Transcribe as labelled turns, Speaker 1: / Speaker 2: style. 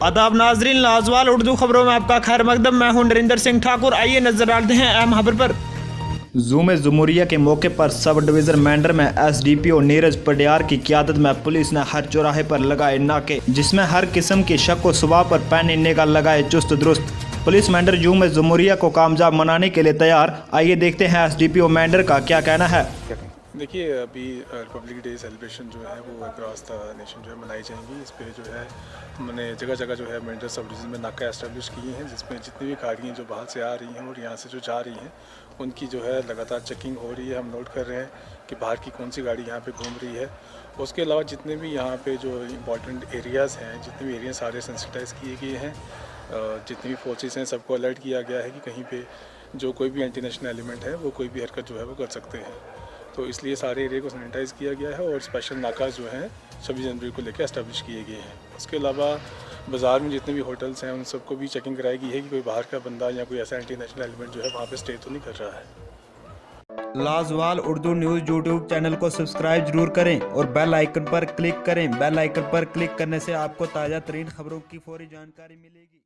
Speaker 1: आदाब नाजरीन, लाजवाल उर्दू खबरों में आपका खैर मकदम। मैं हूं नरिंदर सिंह ठाकुर। आइए नजर डालते हैं अहम खबर पर। ज़ूम जमहूरिया के मौके पर सब डिवीज़न मेंढर में SDPO नीरज पडियार की क़यादत में पुलिस ने हर चौराहे पर लगाए नाके, जिसमें हर किस्म की शक व शुबा पर पैनी निगाह लगाए चुस्त दुरुस्त। पुलिस मेंढर ज़ूम जमहूरिया को कामयाब बनाने के लिए तैयार। आइए देखते हैं SDPO मेंढर का क्या कहना है।
Speaker 2: देखिए, अभी रिपब्लिक डे सेलिब्रेशन जो है वो अक्रॉस द नेशन जो है मनाई जाएंगी। इस पे जो है हमने जगह जगह जो है मेंढर सब डिवीज़न में नाका एस्टेब्लिश किए हैं, जिसमें जितनी भी गाड़ियाँ जो बाहर से आ रही हैं और यहाँ से जो जा रही हैं उनकी जो है लगातार चेकिंग हो रही है। हम नोट कर रहे हैं कि बाहर की कौन सी गाड़ी यहाँ पे घूम रही है। उसके अलावा जितने भी यहाँ पे जो इम्पॉर्टेंट एरियाज़ हैं, जितने भी एरिया सारे सेंसिटाइज़ किए गए हैं। जितनी भी फोर्सेस हैं सबको अलर्ट किया गया है कि कहीं पे जो कोई भी एंटी नेशनल एलिमेंट है वो कोई भी हरकत जो है वो कर सकते हैं। तो इसलिए सारे एरिया को सैनिटाइज़ किया गया है और स्पेशल नाकाज जो हैं 26 जनवरी को लेकर एस्टेब्लिश किए गए हैं। उसके अलावा बाज़ार में जितने भी होटल्स हैं उन सबको भी चेकिंग कराई गई है कि कोई बाहर का बंदा या कोई ऐसा एंटी नेशनल एलिमेंट जो है वहाँ पे स्टे तो नहीं कर रहा है।
Speaker 1: लाजवाल उर्दू न्यूज़ यूट्यूब चैनल को सब्सक्राइब जरूर करें और बेल आइकन पर क्लिक करें। बेल आइकन पर क्लिक करने से आपको ताज़ा तरीन खबरों की फौरी जानकारी मिलेगी।